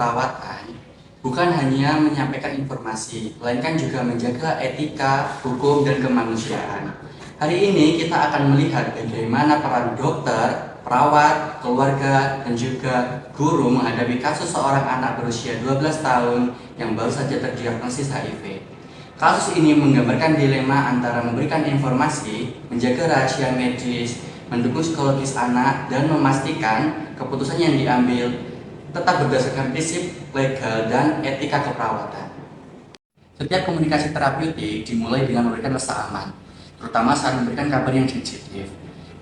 keperawatan bukan hanya menyampaikan informasi, melainkan juga menjaga etika, hukum, dan kemanusiaan. Hari ini kita akan melihat bagaimana peran dokter, perawat, keluarga, dan juga guru menghadapi kasus seorang anak berusia 12 tahun yang baru saja terdiagnosis HIV. Kasus ini menggambarkan dilema antara memberikan informasi, menjaga rahasia medis, mendukung psikologis anak, dan memastikan keputusan yang diambil tetap berdasarkan prinsip legal dan etika keperawatan. Setiap komunikasi terapeutik dimulai dengan memberikan rasa aman, terutama saat memberikan kabar yang sensitif.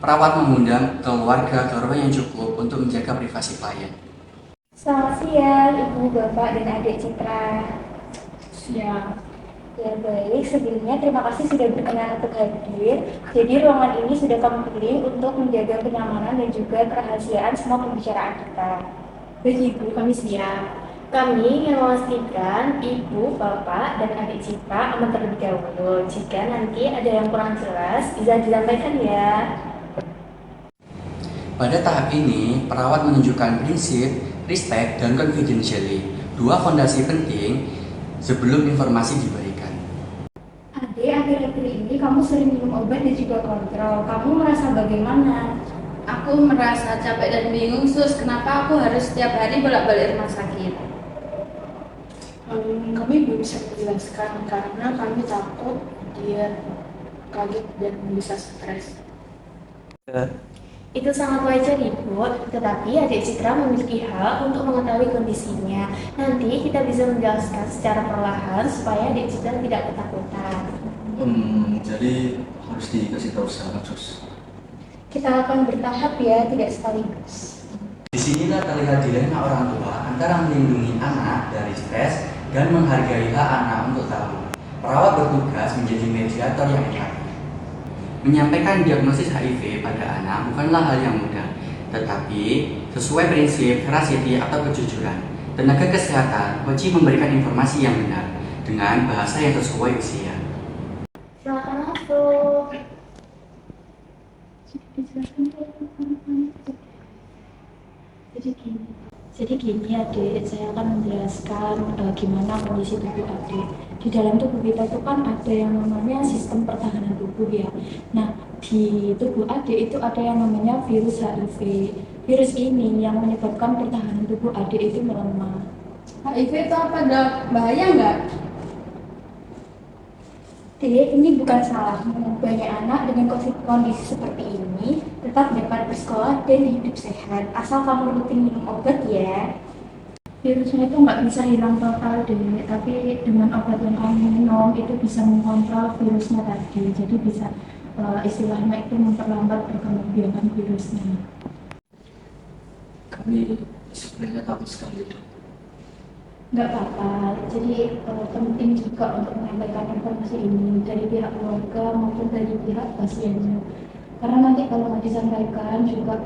Perawat mengundang keluarga ke ruang yang cukup untuk menjaga privasi klien. Selamat siang, Ibu, Bapak, dan Adik Citra. Siang. Ya baik, sebelumnya terima kasih sudah berkenan untuk hadir. Jadi ruangan ini sudah kami pilih untuk menjaga kenyamanan dan juga kerahasiaan semua pembicaraan kita. Baik Ibu, kami siap. Kami ingin memastikan Ibu, Bapak, dan Adik Citra aman terlebih dahulu. Jika nanti ada yang kurang jelas, bisa disampaikan ya. Pada tahap ini, perawat menunjukkan prinsip, respect, dan confidentiality, dua fondasi penting sebelum informasi diberikan. Adik, akhir-akhir ini kamu sering minum obat dan juga kontrol. Kamu merasa bagaimana? Aku merasa capek dan bingung, Sus. Kenapa aku harus setiap hari bolak-balik rumah sakit? Kami belum bisa menjelaskan karena kami takut dia kaget dan bisa stres. Itu sangat wajar Ibu, tetapi Adik Citra memiliki hak untuk mengetahui kondisinya. Nanti kita bisa menjelaskan secara perlahan supaya Adik Citra tidak ketakutan. Jadi harus dikasih tahu secara Sus. Kita akan bertahap ya, tidak sekaligus. Disinilah terlihat dilema orang tua antara melindungi anak dari stres dan menghargai hak anak untuk tahu. Perawat bertugas menjadi mediator yang empati. Menyampaikan diagnosis HIV pada anak bukanlah hal yang mudah, tetapi sesuai prinsip veracity atau kejujuran, tenaga kesehatan wajib memberikan informasi yang benar dengan bahasa yang sesuai usia. Silakan masuk. Jadi gini Adik, saya akan menjelaskan gimana kondisi tubuh Adik. Di dalam tubuh kita itu kan ada yang namanya sistem pertahanan tubuh ya. Nah, di tubuh Adik itu ada yang namanya virus HIV. Virus ini yang menyebabkan pertahanan tubuh Adik itu melemah. HIV itu apa, Dok? Bahaya nggak? Dek, ini bukan salahmu. Banyak anak dengan kondisi seperti ini tetap dapat bersekolah dan hidup sehat. Asal kamu rutin minum obat ya. Virusnya itu nggak bisa hilang total deh, tapi dengan obat yang kamu minum itu bisa mengontrol virusnya tadi. Jadi bisa istilahnya itu memperlambat perkembangan virusnya. Kami sebenarnya takut sekali Dok. Nggak apa-apa, jadi penting juga untuk menyampaikan informasi ini dari pihak keluarga maupun dari pihak pasiennya. Karena nanti kalau nggak disampaikan juga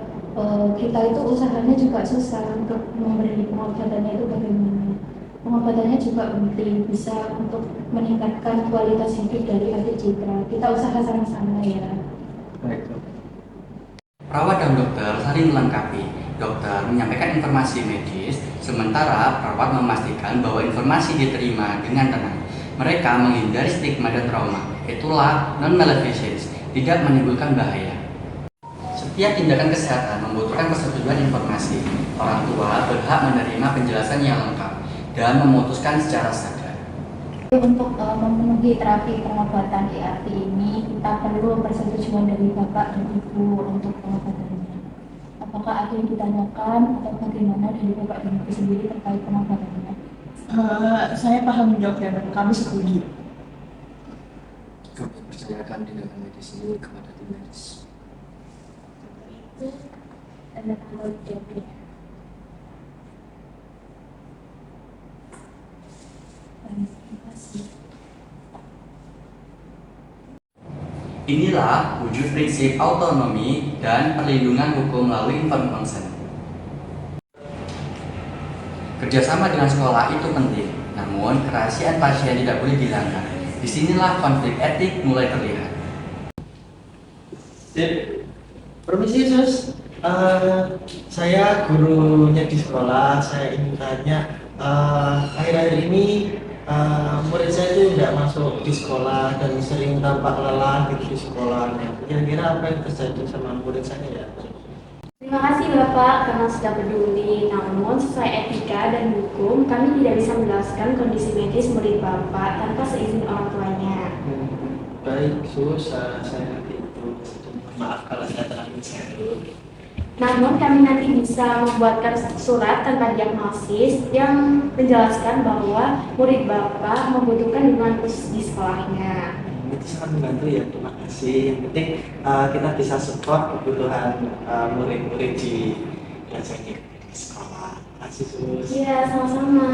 kita itu usahanya juga susah untuk memberi pengobatannya itu bagaimana. Pengobatannya juga penting, bisa untuk meningkatkan kualitas hidup dari Adik Citra. Kita usaha sama-sama ya. Baik Dok. Perawat dan dokter saling melengkapi. Dokter menyampaikan informasi medis, sementara perawat memastikan bahwa informasi diterima dengan tenang. Mereka menghindari stigma dan trauma. Itulah non-maleficence, tidak menimbulkan bahaya. Setiap tindakan kesehatan membutuhkan persetujuan informasi. Orang tua berhak menerima penjelasan yang lengkap dan memutuskan secara sadar. Untuk memenuhi terapi pengobatan ART ini, kita perlu persetujuan dari Bapak dan Ibu untuk pengobatannya. Apakah ada yang ditanyakan atau bagaimana dari Bapak dan Ibu sendiri terkait pengobatannya? Saya paham Dok dan kami setuju. Kami percayakan tindakan medis ini kepada tim medis. Itu tanda tanggal DP. Terima kasih. Inilah wujud prinsip autonomi dan perlindungan hukum melalui informed consent. Kerjasama dengan sekolah itu penting, namun kerahasiaan pasien tidak boleh dilanggar. Disinilah konflik etik mulai terlihat. Permisi Sus, saya gurunya di sekolah. Saya ingin tanya, Akhir-akhir ini murid saya itu tidak masuk di sekolah dan sering tampak lelah gitu di sekolah. Nah, kira-kira apa yang terjadi sama murid saya ya? Terima kasih Bapak karena sudah peduli. Namun sesuai etika dan hukum, kami tidak bisa menjelaskan kondisi medis murid Bapak tanpa seizin orang tuanya. Baik, Sus, saya nanti itu. Maaf kalau saya terlalu serius. Namun kami nanti bisa membuatkan surat tanpa diagnosis yang menjelaskan bahwa murid Bapak membutuhkan dukungan khusus di sekolahnya. Itu sangat membantu ya, terima kasih. Yang penting kita bisa support kebutuhan murid-murid di sekolah. Terima kasih, Sus. Iya, sama-sama.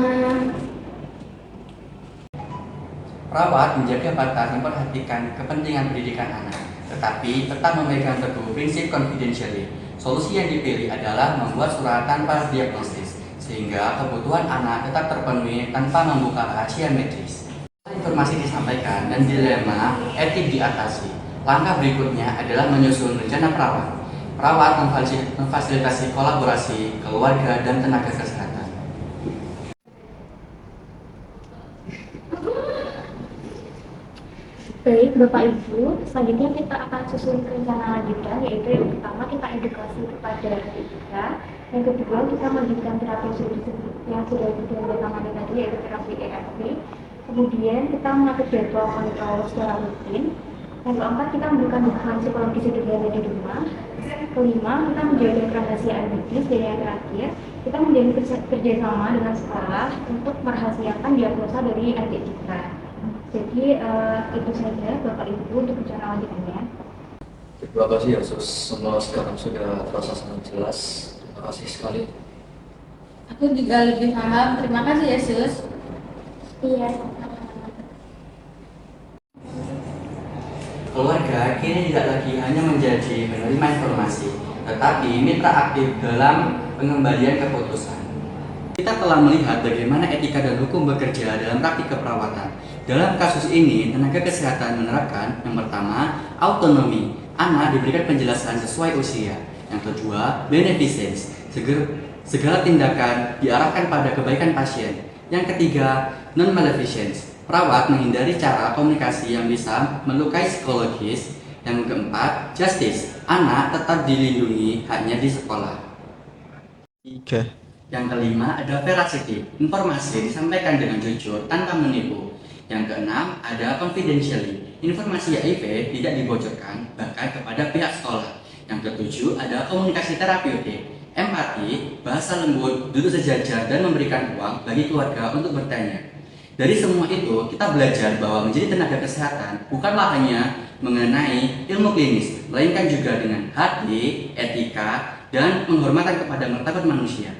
Perawat menjaga batas memperhatikan kepentingan pendidikan anak, tetapi tetap memegang teguh prinsip confidentiality. Solusi yang dipilih adalah membuat surat tanpa diagnosis, sehingga kebutuhan anak tetap terpenuhi tanpa membuka rahasia medis. Informasi disampaikan dan dilema etik diatasi. Langkah berikutnya adalah menyusun rencana perawat. Perawat memfasilitasi kolaborasi keluarga dan tenaga kesehatan. Baik, Bapak Ibu, selanjutnya kita akan susun rencana lanjutan, yaitu yang pertama kita edukasi kepada kita, yang kedua kita melanjutkan terapi yang sudah ditangani tadi, yaitu terapi EFT, kemudian kita mengatur jadwal kontrol secara rutin, yang keempat kita memberikan dukungan psikologis sederhana di rumah, kelima kita menjaga kerahasiaan medis, dan yang terakhir kita menjalin kerjasama dengan sekolah untuk merahasiakan diagnosa dari adik kita. Jadi itu saja Bapak Ibu untuk rencana lanjutannya. Terima kasih ya Sus, semua sekarang sudah terasa sangat jelas. Terima kasih sekali. Aku juga lebih paham. Terima kasih ya Sus. Iya. Keluarga kini tidak lagi hanya menjadi penerima informasi, tetapi mitra aktif dalam pengembalian keputusan. Kita telah melihat bagaimana etika dan hukum bekerja dalam praktik keperawatan. Dalam kasus ini, tenaga kesehatan menerapkan yang pertama, autonomi. Anak diberikan penjelasan sesuai usia. Yang kedua, beneficence. Segala tindakan diarahkan pada kebaikan pasien. Yang ketiga, non-maleficence. Perawat menghindari cara komunikasi yang bisa melukai psikologis. Yang keempat, justice. Anak tetap dilindungi hanya di sekolah. 3. Yang kelima ada veracity, informasi disampaikan dengan jujur tanpa menipu. Yang keenam ada confidentiality, informasi HIV tidak dibocorkan bahkan kepada pihak sekolah. Yang ketujuh ada komunikasi terapeutik, empati, bahasa lembut, duduk sejajar dan memberikan ruang bagi keluarga untuk bertanya. Dari semua itu kita belajar bahwa menjadi tenaga kesehatan bukanlah hanya mengenai ilmu klinis, melainkan juga dengan hati, etika, dan penghormatan kepada martabat manusia.